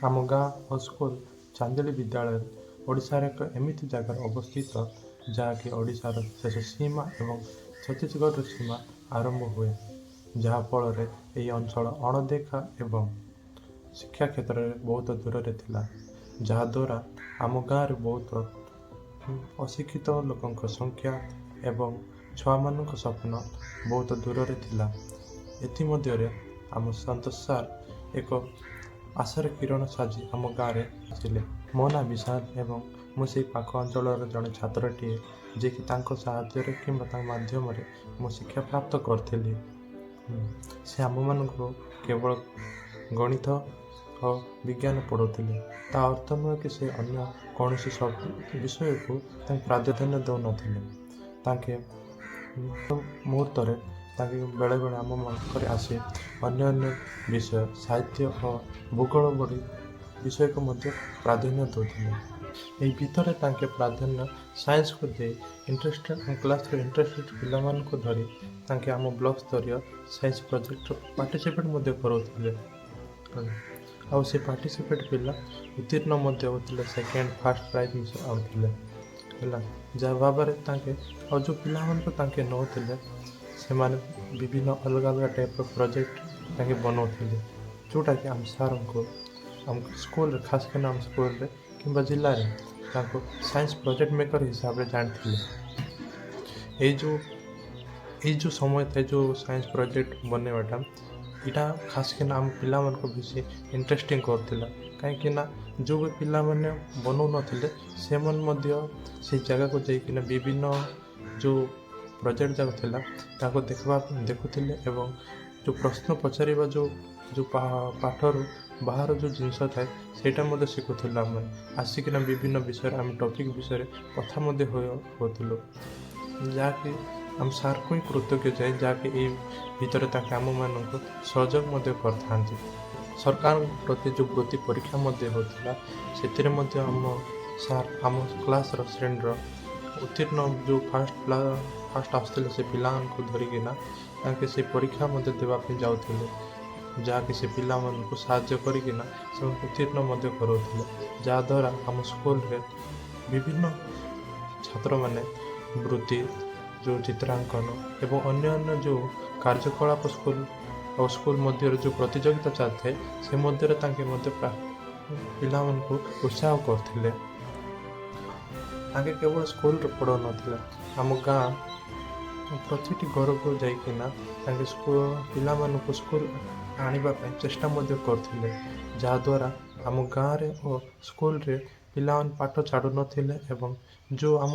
ଆମ ଗାଁ ଓ ସ୍କୁଲ ଚାନ୍ଦିଲି ବିଦ୍ୟାଳୟ ଓଡ଼ିଶାର ଏକ ଏମିତି ଜାଗାରେ ଅବସ୍ଥିତ ଯାହାକି ଓଡ଼ିଶାର ଶେଷ ସୀମା ଏବଂ ଛତିଶଗଡ଼ର ସୀମା ଆରମ୍ଭ ହୁଏ, ଯାହାଫଳରେ ଏହି ଅଞ୍ଚଳ ଅଣଦେଖା ଏବଂ ଶିକ୍ଷା କ୍ଷେତ୍ରରେ ବହୁତ ଦୂରରେ ଥିଲା, ଯାହାଦ୍ୱାରା ଆମ ଗାଁରେ ବହୁତ ଅଶିକ୍ଷିତ ଲୋକଙ୍କ ସଂଖ୍ୟା ଏବଂ ଛୁଆମାନଙ୍କ ସ୍ୱପ୍ନ ବହୁତ ଦୂରରେ ଥିଲା। ଏଥିମଧ୍ୟରେ ଆମ ସନ୍ତୋଷ ସାର୍ ଏକ ଆଶାର କିରଣ ସାଜି ଆମ ଗାଁରେ ଆସିଲେ। ମୋ ନାଁ ବିଶାଲ ଏବଂ ମୁଁ ସେହି ପାଖ ଅଞ୍ଚଳର ଜଣେ ଛାତ୍ରଟିଏ, ଯିଏକି ତାଙ୍କ ସାହାଯ୍ୟରେ କିମ୍ବା ତାଙ୍କ ମାଧ୍ୟମରେ ମୁଁ ଶିକ୍ଷା ପ୍ରାପ୍ତ କରିଥିଲି। ସେ ଆମମାନଙ୍କୁ କେବଳ ଗଣିତ ଓ ବିଜ୍ଞାନ ପଢ଼ାଉଥିଲେ। ତା ଅର୍ଥ ନୁହେଁ କି ସେ ଅନ୍ୟ କୌଣସି ବିଷୟକୁ ତାଙ୍କୁ ପ୍ରାଧାନ୍ୟ ଦେଉନଥିଲେ। ତାଙ୍କେ ମୁହୂର୍ତ୍ତରେ ତାଙ୍କେ ବେଳେବେଳେ ଆମ ପାଖରେ ଆସି ଅନ୍ୟ ବିଷୟ ସାହିତ୍ୟ ଓ ଭୂଗୋଳ ଭଳି ବିଷୟକୁ ମଧ୍ୟ ପ୍ରାଧାନ୍ୟ ଦେଉଥିଲେ। ଏହି ଭିତରେ ତାଙ୍କେ ପ୍ରାଧାନ୍ୟ ସାଇନ୍ସକୁ ଦେଇ କ୍ଲାସ୍ର ଇଣ୍ଟରେଷ୍ଟେଡ୍ ପିଲାମାନଙ୍କୁ ଧରି ତାଙ୍କେ ଆମ ବ୍ଲକ୍ ସ୍ତରୀୟ ସାଇନ୍ସ ପ୍ରୋଜେକ୍ଟର ପାର୍ଟିସିପେଟ୍ ମଧ୍ୟ କରାଉଥିଲେ। ଆଉ ସେ ପାର୍ଟିସିପେଟ୍ ପିଲା ଉତ୍ତୀର୍ଣ୍ଣ ମଧ୍ୟ ହେଉଥିଲେ, ସେକେଣ୍ଡ ଫାର୍ଷ୍ଟ ପ୍ରାଇଜ୍ ମିଶି ଆଣୁଥିଲେ ହେଲା। ଯାହା ଭାବରେ ତାଙ୍କେ ଆଉ ଯେଉଁ ପିଲାମାନଙ୍କୁ ତାଙ୍କେ ନେଉଥିଲେ ସେମାନେ ବିଭିନ୍ନ ଅଲଗା ଅଲଗା ଟାଇପ୍ର ପ୍ରୋଜେକ୍ଟ ତାଙ୍କେ ବନାଉଥିଲେ, ଯେଉଁଟାକି ଆମ ସାର୍ଙ୍କୁ ଆମ ସ୍କୁଲରେ ଖାସ୍ କରି ଆମ ସ୍କୁଲରେ କିମ୍ବା ଜିଲ୍ଲାରେ ତାଙ୍କୁ ସାଇନ୍ସ ପ୍ରୋଜେକ୍ଟ ମେକର ହିସାବରେ ଜାଣିଥିଲେ। ଏଇ ଯେଉଁ ସମୟ ଥାଏ ଯେଉଁ ସାଇନ୍ସ ପ୍ରୋଜେକ୍ଟ ବନେଇବାଟା, ଏଇଟା ଖାସ୍ କିନା ଆମ ପିଲାମାନଙ୍କୁ ବେଶୀ ଇଣ୍ଟରେଷ୍ଟିଂ କରୁଥିଲା, କାହିଁକିନା ଯେଉଁ ବି ପିଲାମାନେ ବନାଉନଥିଲେ ସେମାନେ ମଧ୍ୟ ସେଇ ଜାଗାକୁ ଯାଇକିନା ବିଭିନ୍ନ ଯେଉଁ ପ୍ରୋଜେକ୍ଟ ଯାକ ଥିଲା ତାକୁ ଦେଖୁଥିଲେ ଏବଂ ଯେଉଁ ପ୍ରଶ୍ନ ପଚାରିବା ଯେଉଁ ପାଠରୁ ବାହାର ଯେଉଁ ଜିନିଷ ଥାଏ ସେଇଟା ମଧ୍ୟ ଶିଖୁଥିଲୁ। ଆମେ ଆସିକିନା ବିଭିନ୍ନ ବିଷୟରେ ଆମେ ଟପିକ୍ ବିଷୟରେ କଥା ମଧ୍ୟ ହେଉଥିଲୁ, ଯାହାକି ଆମ ସାର୍କୁ ହିଁ କୃତଜ୍ଞ ଯାଏ, ଯାହାକି ଏଇ ଭିତରେ ତାଙ୍କେ ଆମମାନଙ୍କୁ ସହଯୋଗ ମଧ୍ୟ କରିଥାନ୍ତି। ସରକାରଙ୍କ ପ୍ରତି ଯେଉଁ ବୃତ୍ତି ପରୀକ୍ଷା ମଧ୍ୟ ହେଉଥିଲା, ସେଥିରେ ମଧ୍ୟ ଆମ ସାର୍ ଆମ କ୍ଲାସ୍ର ଶ୍ରେଣୀର ଉତ୍ତୀର୍ଣ୍ଣ ଯେଉଁ ଫାର୍ଷ୍ଟ ଆସୁଥିଲେ ସେ ପିଲାମାନଙ୍କୁ ଧରିକିନା ତାଙ୍କେ ସେ ପରୀକ୍ଷା ମଧ୍ୟ ଦେବା ପାଇଁ ଯାଉଥିଲେ, ଯାହାକି ସେ ପିଲାମାନଙ୍କୁ ସାହାଯ୍ୟ କରିକିନା ସେମାନଙ୍କୁ ଉତ୍ତୀର୍ଣ୍ଣ ମଧ୍ୟ କରାଉଥିଲେ। ଯାହାଦ୍ୱାରା ଆମ ସ୍କୁଲରେ ବିଭିନ୍ନ ଛାତ୍ରମାନେ ବୃତ୍ତି, ଯେଉଁ ଚିତ୍ରାଙ୍କନ ଏବଂ ଅନ୍ୟାନ୍ୟ ଯେଉଁ କାର୍ଯ୍ୟକଳାପ ସ୍କୁଲ ମଧ୍ୟରେ ଯେଉଁ ପ୍ରତିଯୋଗିତା ଚାଲିଥାଏ ସେ ମଧ୍ୟରେ ତାଙ୍କେ ମଧ୍ୟ ପିଲାମାନଙ୍କୁ ଉତ୍ସାହ କରୁଥିଲେ। ତାଙ୍କେ କେବଳ ସ୍କୁଲରେ ପଢ଼ାଉନଥିଲେ, ଆମ ଗାଁ ପ୍ରତିଟି ଘରକୁ ଯାଇକିନା ତାଙ୍କେ ପିଲାମାନଙ୍କୁ ସ୍କୁଲ ଆଣିବା ପାଇଁ ଚେଷ୍ଟା ମଧ୍ୟ କରୁଥିଲେ, ଯାହାଦ୍ୱାରା ଆମ ଗାଁରେ ଓ ସ୍କୁଲରେ ପିଲାମାନେ ପାଠ ଛାଡ଼ୁନଥିଲେ ଏବଂ ଯେଉଁ ଆମ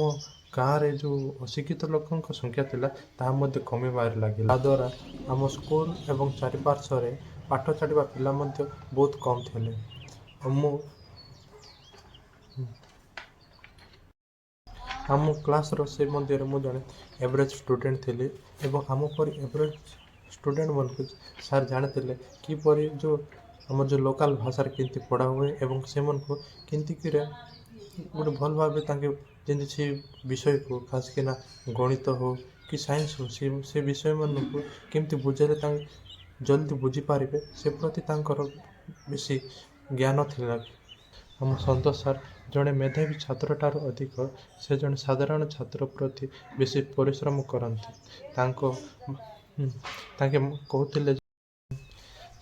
ଗାଁରେ ଯେଉଁ ଅଶିକ୍ଷିତ ଲୋକଙ୍କ ସଂଖ୍ୟା ଥିଲା ତାହା ମଧ୍ୟ କମିବାରେ ଲାଗିଲା। ଯାହାଦ୍ୱାରା ଆମ ସ୍କୁଲ ଏବଂ ଚାରିପାର୍ଶ୍ୱରେ ପାଠ ଛାଡ଼ିବା ପିଲା ମଧ୍ୟ ବହୁତ କମ୍ ଥିଲେ। ଆମ କ୍ଲାସ୍ର ସେ ମଧ୍ୟରେ ମୁଁ ଜଣେ ଏଭରେଜ୍ ଷ୍ଟୁଡ଼େଣ୍ଟ ଥିଲି ଏବଂ ଆମ ପରି ଏଭରେଜ୍ ଷ୍ଟୁଡ଼େଣ୍ଟମାନଙ୍କୁ ସାର୍ ଜାଣିଥିଲେ କିପରି ଆମର ଯେଉଁ ଲୋକାଲ୍ ଭାଷାରେ କେମିତି ପଢ଼ା ହୁଏ ଏବଂ ସେମାନଙ୍କୁ କେମିତିକିରେ ଗୋଟେ ଭଲ ଭାବେ ତାଙ୍କେ ଯେମିତି ସେ ବିଷୟକୁ ଖାସ୍ କିନା ଗଣିତ ହଉ କି ସାଇନ୍ସ ହଉ ସେ ବିଷୟମାନଙ୍କୁ କେମିତି ବୁଝାଇଲେ ତାଙ୍କେ ଜଲ୍ଦି ବୁଝିପାରିବେ ସେ ପ୍ରତି ତାଙ୍କର ବେଶୀ ଜ୍ଞାନ ଥିଲା। ଆମ ସନ୍ତୋଷ ସାର୍ ଜଣେ ମେଧାବୀ ଛାତ୍ରଠାରୁ ଅଧିକ ସେ ଜଣେ ସାଧାରଣ ଛାତ୍ର ପ୍ରତି ବେଶୀ ପରିଶ୍ରମ କରନ୍ତି। ତାଙ୍କେ କହୁଥିଲେ,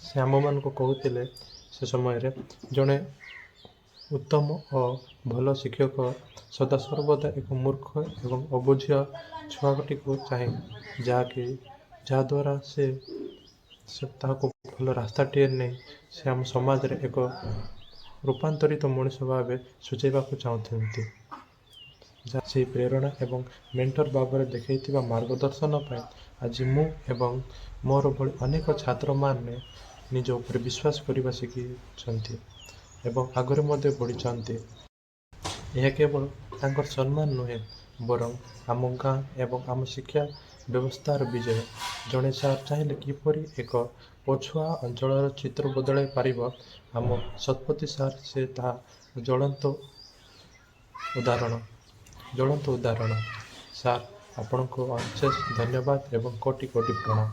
ସେ ଆମମାନଙ୍କୁ କହୁଥିଲେ ସେ ସମୟରେ ଜଣେ ଉତ୍ତମ ଓ ଭଲ ଶିକ୍ଷକ ସଦାସର୍ବଦା ଏକ ମୂର୍ଖ ଏବଂ ଅବୁଝିଆ ଛୁଆଟିକୁ ଚାହେଁ, ଯାହାଦ୍ୱାରା ସେ ତାହାକୁ ଭଲ ରାସ୍ତାଟିଏ ନେଇ ସେ ଆମ ସମାଜରେ ଏକ ରୂପାନ୍ତରିତ ମଣିଷ ଭାବେ ସୂଚାଇବାକୁ ଚାହୁଁଛନ୍ତି। ସେହି ପ୍ରେରଣା ଏବଂ ମେଣ୍ଟର ଭାବରେ ଦେଖାଇଥିବା ମାର୍ଗଦର୍ଶନ ପାଇଁ ଆଜି ମୁଁ ଏବଂ ମୋର ଭଳି ଅନେକ ଛାତ୍ରମାନେ ନିଜ ଉପରେ ବିଶ୍ୱାସ କରିବା ଶିଖିଛନ୍ତି ଏବଂ ଆଗରେ ମଧ୍ୟ ବଢ଼ିଛନ୍ତି। ଏହା କେବଳ ତାଙ୍କର ସମ୍ମାନ ନୁହେଁ, ବରଂ ଆମ ଗାଁ ଏବଂ ଆମ ଶିକ୍ଷା ବ୍ୟବସ୍ଥାର ବିଜୟ। ଜଣେ ସାର୍ ଚାହିଁଲେ କିପରି ଏକ ପଛୁଆ ଅଞ୍ଚଳର ଚିତ୍ର ବଦଳାଇ ପାରିବ, ଆମ ଶତପଥୀ ସାର୍ ସେ ତାହା ଜ୍ୱଳନ୍ତ ଉଦାହରଣ। ସାର୍ ଆପଣଙ୍କୁ ଅଶେଷ ଧନ୍ୟବାଦ ଏବଂ କୋଟି କୋଟି ପ୍ରଣାମ।